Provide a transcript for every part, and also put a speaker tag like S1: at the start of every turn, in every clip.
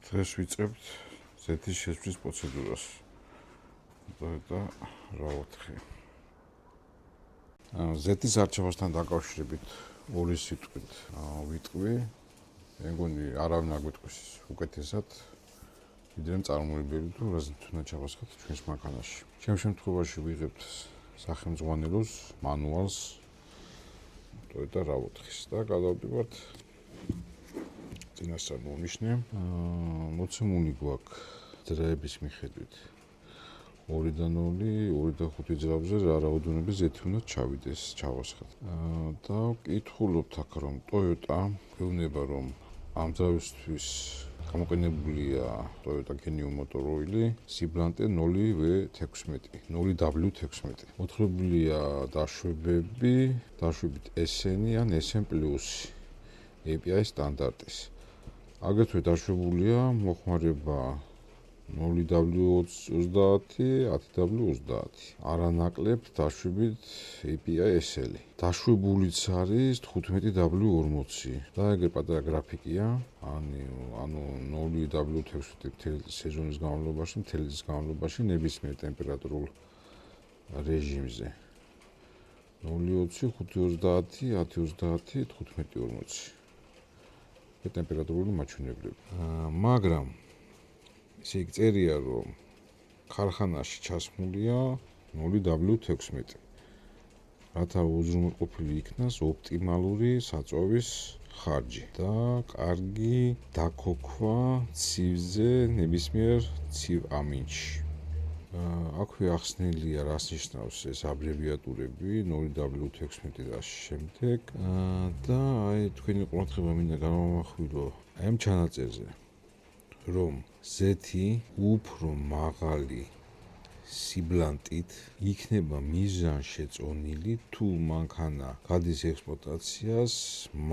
S1: დღეს ვიწყებთ ზეთის შეცვლის პროცედურას. და რა ვთქი. ზეთის არჩევასთან დაკავშირებით ორი სიტყვით ვიტყვი. მე მგონი არავინ არ გვიტყვის უკეთესად, ვიდრე წარმოუდგენელი თუ რაზეც უნდა ჩავასხათ ჩვენს მანქანაში. ჩემ შემთხვევაში ვიღებთ სახელმძღვანელოს მანუალს და რა ვთქის და გადავდივართ წინასწარ მომნიშნე. მოცემული გვაქვს ძრეების მიხედვით 2-დან 2, 2 და 5 ძრავზე რა რაოდენობის ზეთი უნდა ჩავიდეს, ჩავასხათ. და ვკითხულობთ აქ რომ Toyota გვევნება რომ ამ ძრავისთვის გამოყენებულია Toyota Canyon Motor Oil, სიბლანტე 0W16, 0W16. მოთხრობილია დაშვებები, დაშვებით SN ან SN+, API სტანდარტის. აგრეთვე დაშვებულია მოხმარება 0W30, 10W30. არანაკლებ დაშვებით API SL. დაშვებულიც არის 15W40 და ეგრე პატარა გრაფიკია, ანუ 0W16 მთელი სეზონის განმავლობაში, მთელი წლის განმავლობაში ნებისმიერ ტემპერატურულ რეჟიმზე. 0.20, 5.30, 10.30, 15.40. ტემპერატურული მაჩვენებლები. მაგრამ ისე წერია რომ ქარხანაში ჩასმულია 0W16. რათა უზრუნველყოფილი იქნას ოპტიმალური საწვავის ხარჯი და კარგი დაქოქვა ცივზე ნებისმიერ ცივ ამინდში. აქვე ახსნილია რას ნიშნავს ეს აბრევიატურები 0W16 და შემდეგ და აი თქვენი ყურადღება მინდა გამოვახვილო ამ ჩანაწერზე რომ ზეთი უფრო მაღალი სიბლანტით იქნება მიზანშეწონილი თუ მანქანა გადის ექსპლუატაციას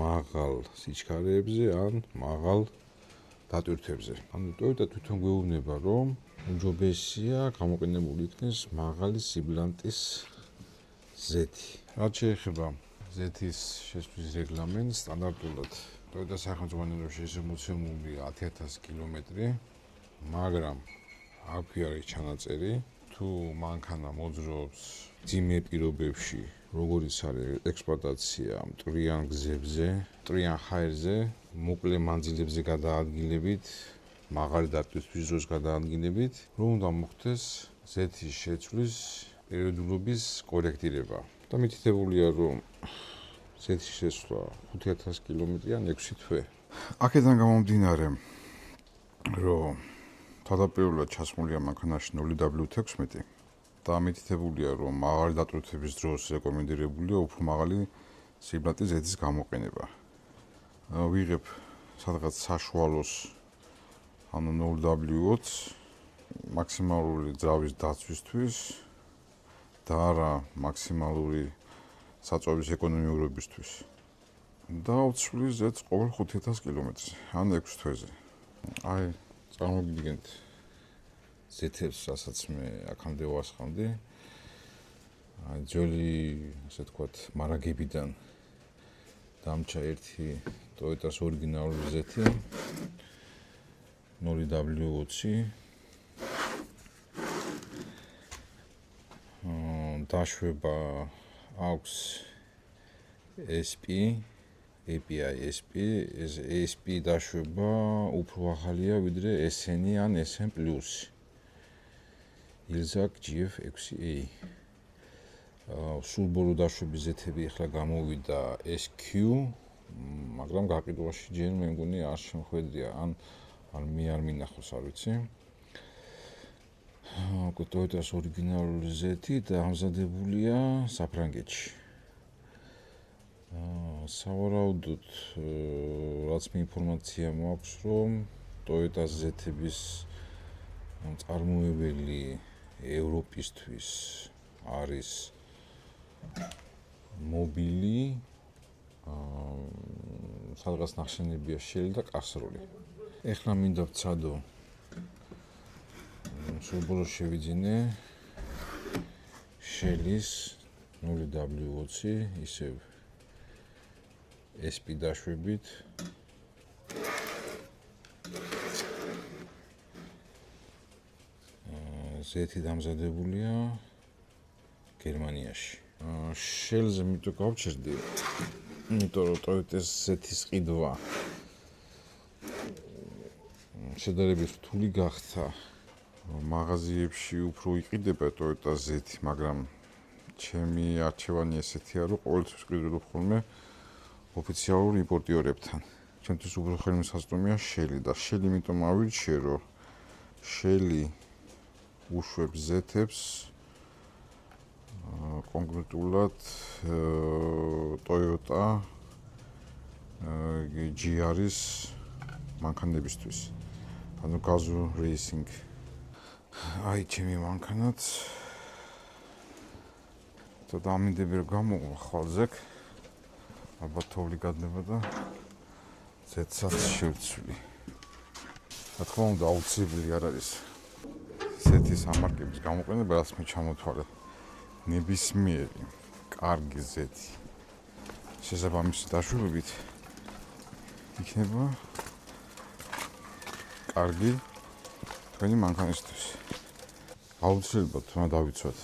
S1: მაღალ სიჩქარეებზე ან მაღალ დატვირთვებზე. ანუ Toyota თვითონ გვეუბნება რომ უმჯობესია გამოყენებული იქნეს მაღალი სიბლანტის ზეთი. რაც შეეხება ზეთის შეცვლის რეგლამენტს, სტანდარტულად Toyota სახელმძღვანელოში ეს მოცემულია 10,000 კილომეტრი, მაგრამ აქვე არის ჩანაწერი, თუ მანქანა მოძრაობს ძიმე პირობებში, როგორიც არის ექსპლუატაცია მტვრიან გზებზე, მტვრიან ჰაერზე, მოკლე მანძილებზე გადაადგილებით, მაღალი დატვირთვის დროს გადაადგილებით, რომ უნდა მოხდეს ზეთის შეცვლის პერიოდულობის კორექტირება. და მითითებულია რომ ზეთის შეცვლა 5,000 კილომეტრი ან 6 თვე. აქედან გამომდინარე, რომ თავდაპირველად ჩასმულია მანქანაში 0W16 და მითითებულია რომ მაღალი დატვირთვების დროს რეკომენდირებულია უფრო მაღალი სიბლანტის ზეთის გამოყენება. ვიღებ სადღაც საშუალოს, ანუ 0W20 მაქსიმალური ძრავის დაცვისთვის და არა მაქსიმალური საწვავის ეკონომიურობისთვის. და უცვლის ზეთს ყოველ 5,000 კილომეტრზე ან 6 თვეზე. აი წარმოგიდგენთ ზეთებს, რასაც მე აქამდე ვასხამდი. აი ძველი, ასე თქვათ, მარაგებიდან დამჭა ერთი Toyota-s ორიგინალური ზეთი 0W20. დაშვება აქვს SP, API SP, ეს SP დაშვება უფრო ახალია ვიდრე SN ან SN+. ILZAC GF6A. სულ ბოლო დაშვების ზეთები ახლა გამოვიდა SQ, მაგრამ გაყიდვაში ჯერ მე მგონი არ შემხვედრია, ან მე არ მინახავს, არ ვიცი. Toyota-s ორიგინალური ზეთი და ამზადებულია საფრანგეთში. სავარაუდოდ, რაც მე ინფორმაცია მაქვს, რომ Toyota-s ზეთების წარმოებელი ევროპისთვის არის მობილი, სადღაც ნახშენებია შელი და კასროლი. ეხლა მინდა ვცადო სულ ბოლოს შევიძინე შელის 0W20 ისევ SP დაშვებით ზეთი დამზადებულია გერმანიაში. შელზე მიტო გავჩერდი, იმიტომ რომ Toyota-ს ზეთის ყიდვა შედარებით რთული გახდა. მაღაზიებში უფრო იყიდება Toyota-ს ზეთი, მაგრამ ჩემი არჩევანი ესეთია, რომ ყოველთვის ვყიდულობ ხოლმე ოფიციალურ იმპორტიორებთან. ჩემთვის უფრო ხელმისაწვდომია შელი და შელი იმიტომ ავირჩიე, რომ შელი უშვებს ზეთებს კონკრეტულად Toyota GR-ის მანქანებისთვის. ანუ Gazoo Racing. აი ჩემი მანქანაც და დამინდები რომ გამოვა ხვალზექ. ალბათ თოვლი გადნება და ზეთსაც შევცვლი. რა თქმა უნდა აუცილებელი არ არის ზეთის ამარკების გამოყენება, რაც მე ჩამოთვალე. ნებისმიერი კარგი ზეთი შესაბამისი დაშუებით იქნება კარგი თქვენი მანქანისთვის. აუცილებლად უნდა დავიცვათ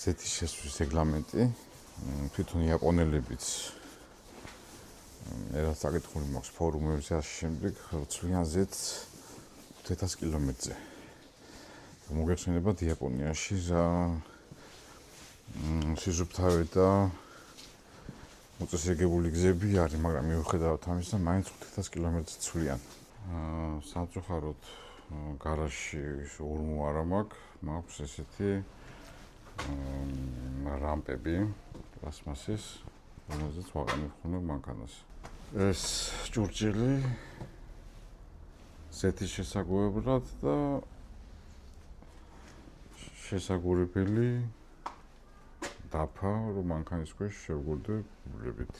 S1: ზეთის შესვლის რეგლამენტი. თვითონ იაპონელებიც ერთად საკითხული მაქვს ფორუმებზე ასე შემდეგ, ცვლიან ზეთს 5000 კილომეტრზე. მოგეხსენებათ იაპონიაში რა სიზუფთავე და მოწესრიგებული გზები არის, მაგრამ მიუხედავად ამისა, მაინც 5000 კილომეტრზე ცვლიან. სამწუხაროდ გარაჟში ორმო არა მაქვს ესეთი რამპები პლასმასის, რომელზეც ვაყენებ ხოლმე მანქანას. ეს ჭურჭელი ზეთის შესაგვებლად და შესაგურებელი დაფა, რომ მანქანის ქვეშ შევგურდე ბლებით.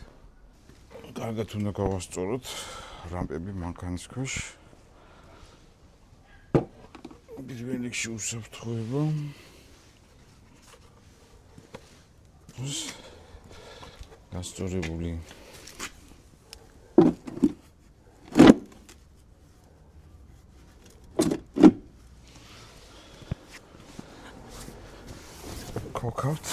S1: კარგად უნდა გავასწოროთ რამპები მანქანის ქვეშ. პირველ რიგში უსაფრთხოება. გასწორებული კოკავთ.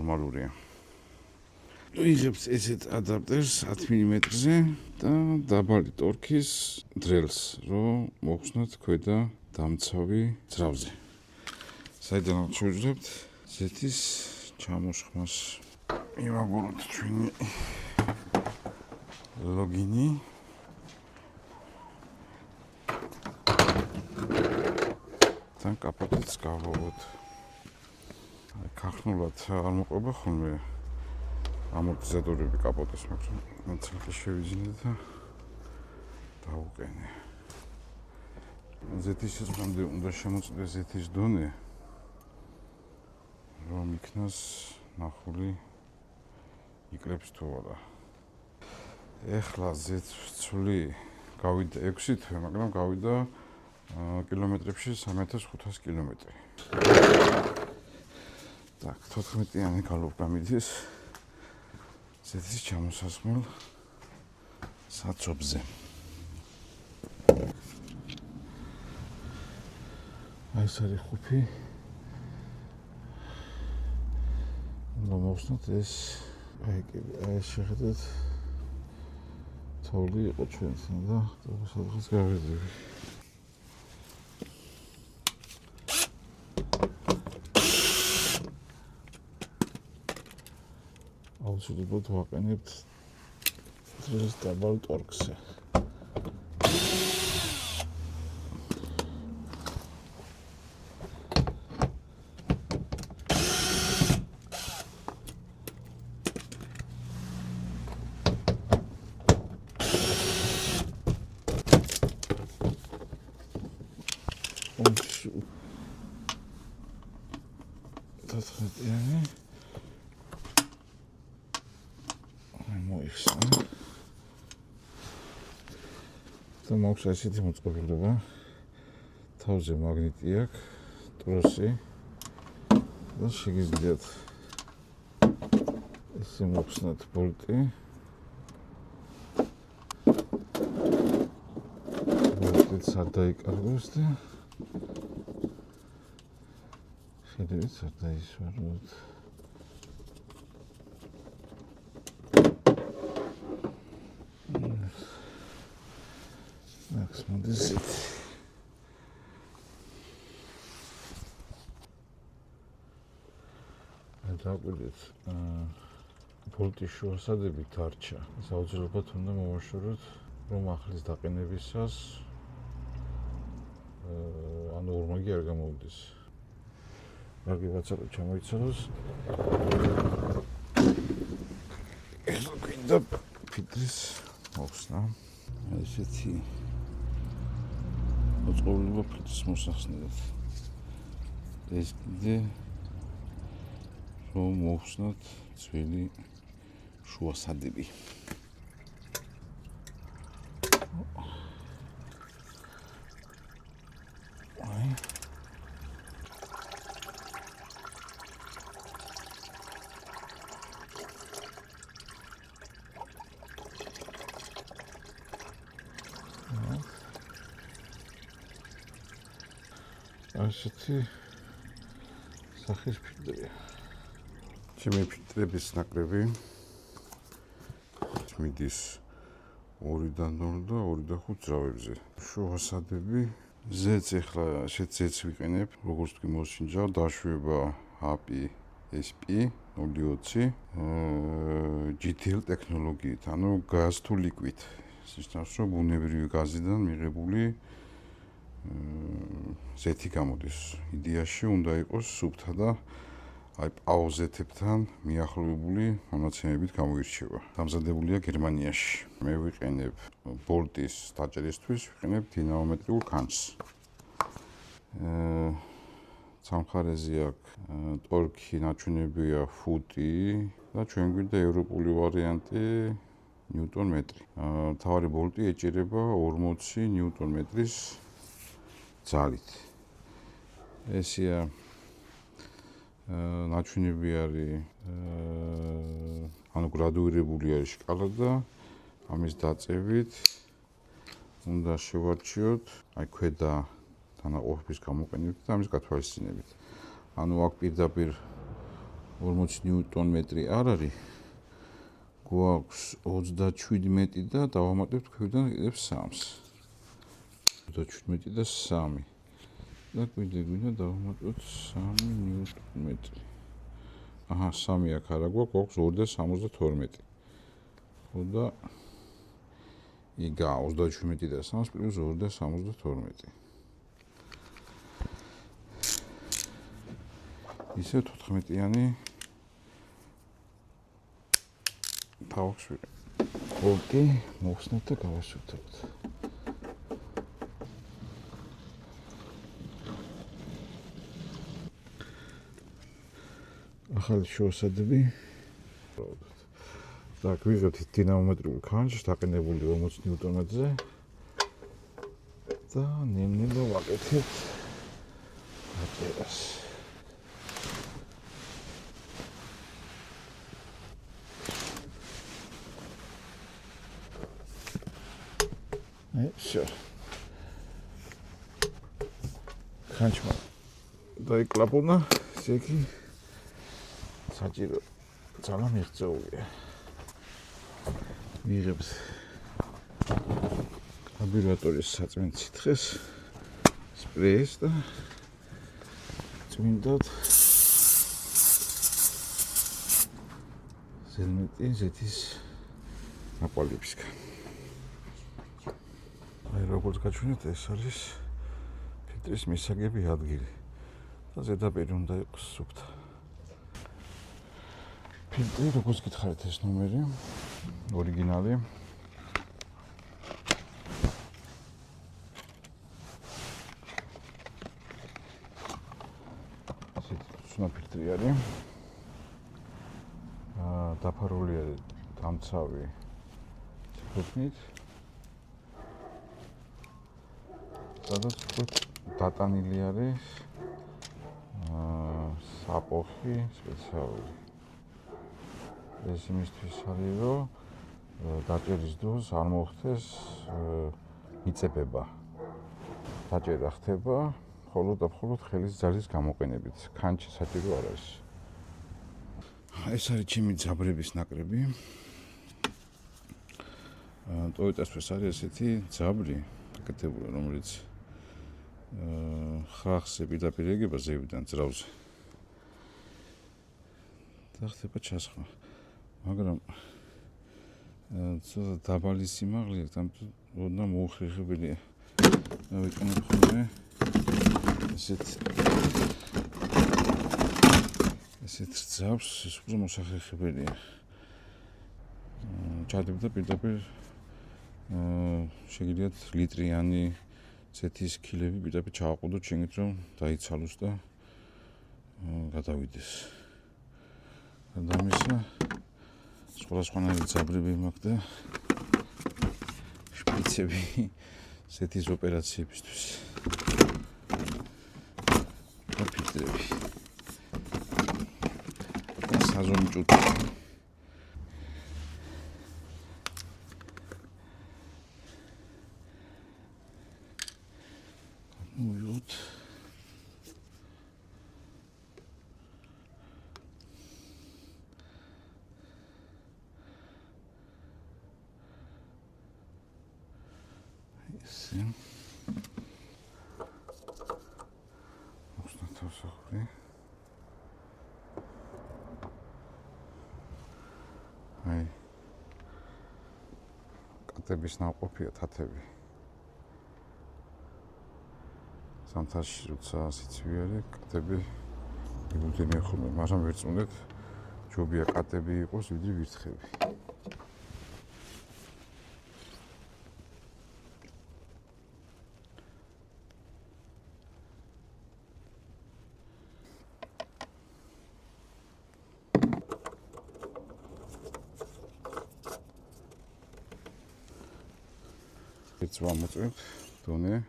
S1: ნორმალურია. ვიღებთ ესეთ ადაპტერს 10 მმ-ზე და დაბალი ტორქის დრელს, რომ მოხსნათ ქვედა დამცავი ძრავზე. საიდანაც შევძლებთ ზეთის ჩამოსხმას. მივაგუროთ ჩვენი ლოგინი. თან კაპოტიც გავავოთ. ქართულად არ მოყვება ხოლმე ამორტიზატორები კაპოტის, მაგრამ მეცალკე შევიძინე და დავუყენე. ზეთის შესაძლებლად უნდა შემოწმდეს ზეთის დონე, რომ იქნას ნახული იკლებს თუ არა. ეხლა ზეთვცვლი გავიდა 6 თვე, მაგრამ გავიდა კილომეტრებში 3500 კილომეტრი. Так, 14-იანი გალობა მიდის ზეთის ჩამოსასხმელ საწობზე. აი ეს არის ხუფი. მომხსნათ ეს აი შეხედეთ თოვლი იყო ჩვენთან და სადღაც გავედები. აუცილებლად ვაყენებთ დრეს დაბალ ტორკზე. 14-იანი მოიხსნა და მაქვს ასეთი მოწყობილება თავზე მაგნიტი აქვს ტროსი და შეგიძლიათ ესე მოხსნათ ბოლტი ბოლტიც არ დაიკარგოს და შედევით არ დაისვაროთ ნახს მოდის დაგვიდეთ ბოლტის შუასადები დარჩა საოცრებად უნდა მოვაშოროთ რომ ახლის დაყენებისას ანუ ორმაგი არ გამოვიდეს რაგი ვაცალო ჩამოიცალოს ეხლა გვინდა ფილტრის მოხსნა ესეთი მოწყობილება ფილტრის მოსახსნელად ეს კიდე რომ მოხსნათ ძველი შუასადები ასეთი სახის ფილტრია ჩემი ფილტრების ნაკრები მიდის 2-დან 2 და 2-5 ძრავებზე. შუასადები ზეც ახლა ზეც ვიყენებ, როგორც თქვი მოსინჯა, დაშვება API SP 0.20 GTL ტექნოლოგიით, ანუ gas to liquid. სისტემას რო ბუნებრივი გაზიდან მიღებული ზეთი გამოდის. იდეაში უნდა იყოს სუფთა და აი პაუზეთებთან მიახლოებული მონაცემებით გამოირჩევა. დამზადებულია გერმანიაში. მე ვიყენებ ბოლტის დაჭერისთვის, ვიყენებ დინამომეტრიულ ქანს. სამხარეზე აქვს ტორქი ნაჩვენებია ფუტი და ჩვენ გვინდა ევროპული ვარიანტი ნიუტონ მეტრი. თავარი ბოლტი ეჭირება 40 ნიუტონ მეტრის ძალით. ესია ნაჩვენები არის ანუ გრადუირებული არის შკალა და ამის დაწევით უნდა შევარჩიოთ აი ქვედა თანაყოფის გამოყენებით და ამის გათვალისწინებით. ანუ აქ პირდაპირ 40 ნიუტონ მეტრი არ არის. გვაქვს 37 და დავამატებთ ქვიდან კიდევ 3-ს. 37 და 3. და გვინდა დავამატოთ 3 ნიუტონ მეტრი. აჰა, 3 აქ არა გვაქვს 2 და 72. ხო და იგა 37 და 3 პლუს 2 და 72. ისე 14-იანი თავს ვიყენებ. ბოლტი მოხსნათ და გავასვეთებთ. ახალი შუასადები და გვიღებთ დინამომეტრიულ ქანს დაყენებული 40 ნიუტონმეტრზე და ნელ-ნელა ვაკეთებთ აჭერას. Всё. Ხანჩმა დაიკლაპუნა, ესე იგი საჭირო ძალა მიღწეულია. ვიღებთ კარბურატორის საწმენდ სითხეს, სპრეის და წმინდად ზელმეტი ზეთის ნაყვალებისგან. აი როგორც გაჩვენეთ, ეს არის ფილტრის მისაგები ადგილი და ზედაპირი უნდა იყოს სუფთა. ფილტრი როგორც გითხარით ეს ნომერი ორიგინალი არის. დაფარულია დამცავი ციფრით. სადაც დატანილი არის საპოხი სპეციალური. ეს იმისთვის არის, რომ დაჭერის დროს არ მოხდეს მიწებება. დაჭერა ხდება მხოლოდ და მხოლოდ ხელის ძალის გამოყენებით. ქანჩი საჭირო არ არის. ეს არის ჩემი ძაბრების ნაკრები. ტოიოტას არის ესეთი ძაბრი, გაკეთებული, რომელიც ხახზე პირდაპირ ეგება ზევიდან ძრავზე. და ხდება ჩასხმა. მაგრამ ცოტა დაბალი სიმაღლე აქვს, ამიტომ ოდნავ მოუხერხებელია. ვიყენებ ხოლმე ესეთ ძაბს, ეს უფრო მოსახერხებელია. ჩადებდა პირდაპირ შეგიძლიათ ლიტრიანი ზეთის ქილები პირდაპირ ჩააყუდოთ შეგეთ რომ დაიცალოს და გადავიდეს. დამისა სხვადასხვანაირი ძაბრები მაქვს და შპიცები ზეთის ოპერაციებისთვის. და ფილტრები. და საზომი ჭუჭი. მოვიოთ. ესე. მოხსნა თავსახური. აი. კატების ნაყოფია თათები. სამთაში როცა სიცივე არის, კატები იგულდებიან ხოლმე, მაგრამ ვერ წუნდეთ ჯობია კატები იყოს, ვიდრე ვირთხები. Jetzt war mit დონე.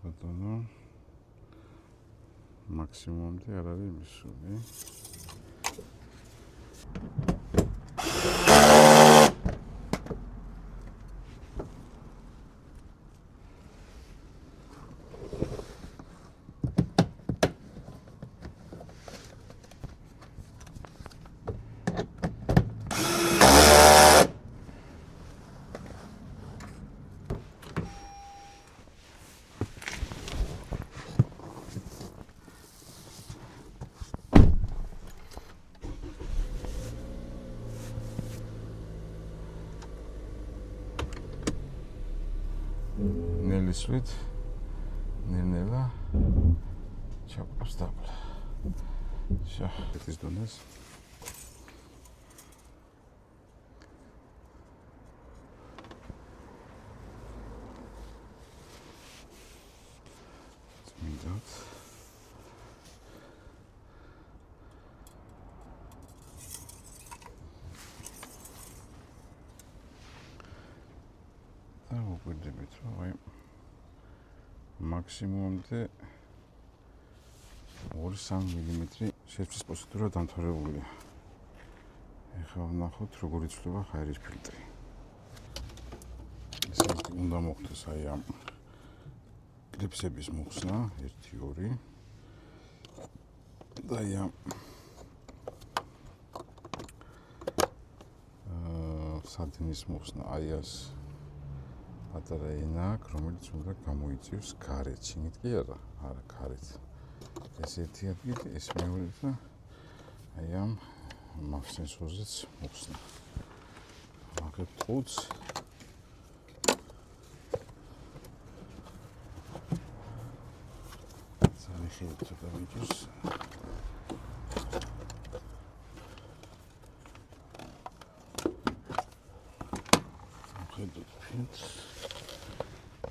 S1: ბატონო მაქსიმუმამდე არ არის მისული. ნელისვით ნელ-ნელა ჩაყავს დაბლა. ეს დონეს წმინდათ და ვუკვირდებით რომ აი მაქსიმუმამდე 2-3 მმ შეცვლის პროცედურა დამთავრებულია. ეხლა ვნახოთ როგორ იცვლება ჰაერის ფილტრი. ეს უნდა მოხდეს აი ამ კლიპსების მოხსნა 1-2 და აი ამ სანტინის მოხსნა აი ეს პატარა ენა, რომელიც უნდა გამოიწვიოს გარეთ, შინით კი არა, არა გარეთ. ეს ერთი ადგილი, ეს მეორე და აი ამ სენსორზეც მოხსნა. ვაღებ ყუთს. სამი ხელი ცოტა მიჭირს.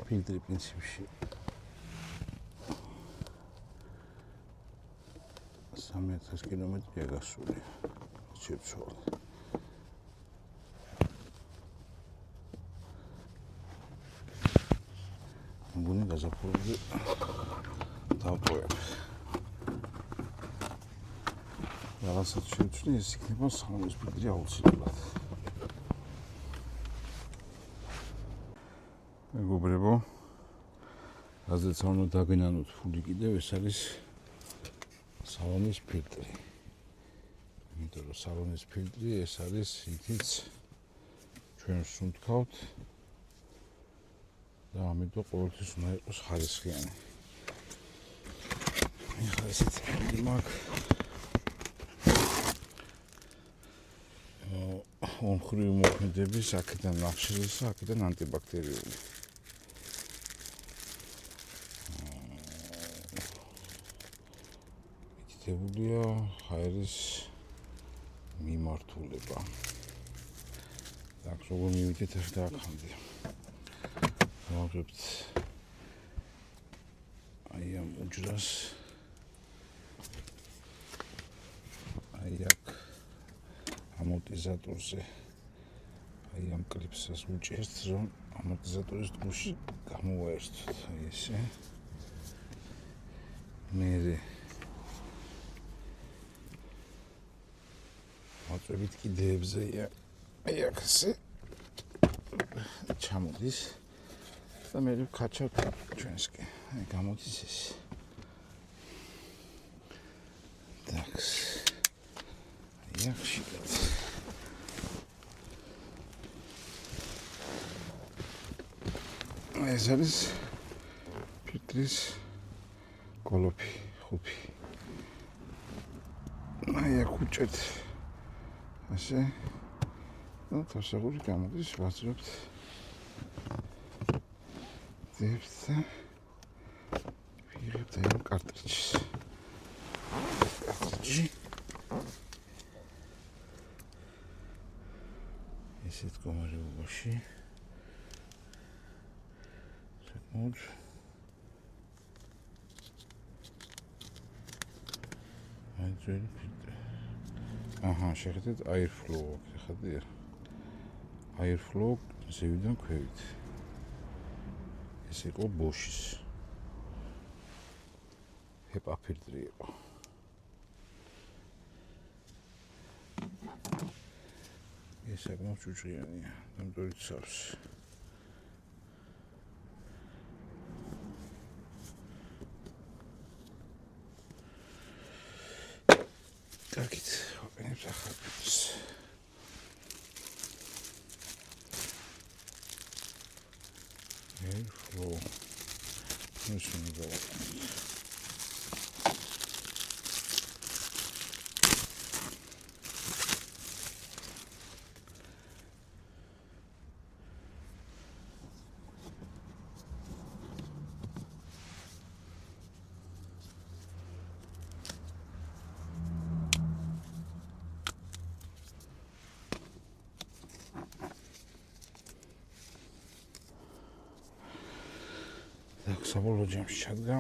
S1: ფილტრი პრინციპში 3000 კილომეტრია გასული შეცვალ. მგონი გაზაფხულზე დავტოვებ. რაღაცა შევწვდი, ეს იქნება სამის ფილტრი აუცილებლად. მეგობრებო, რაზეც უნდა დაგენანოთ ფული კიდევ, ეს არის სალონის ფილტრი. იმიტომ რომ სალონის ფილტრი ეს არის იქიც ჩვენ სუნთქავთ და ამიტომ ყოველთვის უნდა იყოს ხარისხიანი. ეხლა ესეც ფილტრი მაქვს. ომხრივი მოქმედების, აქედან ნახშირისა, აქედან ანტიბაქტერიული. მითითებულია ჰაერის მიმართულება. აქ როგორ მივიდეთ ეს დაახამდე. გავაგებთ აი ამ უჯრას. აი აქ ამორტიზატორზე აი ამ კლიპსაც უჭერთ, რომ ამორტიზატორის დროში გამოაერთოთ. აი ესე. მერე მოწვევით კიდეებზე აი აქ ესე ჩამოდის და მე ვქაჩავთ ჩვენსკი. აი გამოდის ეს. დაქს. აი აქ შიგეთ. ეს არის ფილტრის კოლოფი, ხუფი. აი აქ უჭერთ ასე და თავსაღური გამოდის, ვაძლევთ დებთ და ვიღებთ აი ამ კარტრიჯს. კარტრიჯი ესეთ კომარებობაში საკმაოდ აი ძველი ფილტრი. აჰა, შეხედეთ airflow, ხადია. airflow ზევიდან ქვევით. ეს იყო Bosch-ის. HEPA ფილტრი იყო. ეს საკმაოდ ჭუჭყიანია, დამტვერით სავს. კარგით, ვაყენებთ ახალ ფილტრს. airflow. ეს უნდა გავაკეთოთ. Так, საბოლოო ჯამში ჩადგა.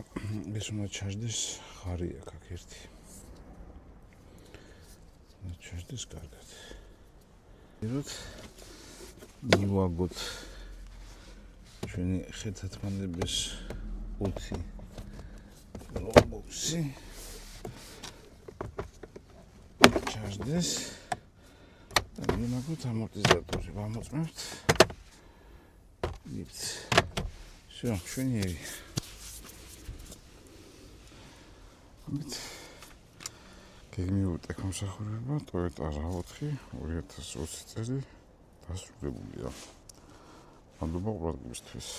S1: ეს უნდა ჩაჯდეს ხარი აქ ერთი. უნდა ჩაჯდეს კარგად. ვიღოთ მივაგოთ ჩვენი ხეთათმანების 20 ლობოქსი. ჩაჯდეს და მივაგოთ ამორტიზატორი. ვამოწმებთ. იცით Все, შვენიერი. გეგმიური ტექნომსახურება Toyota RAV4 2020 წელი დასრულებულია. მადლობა ყურადღებისთვის.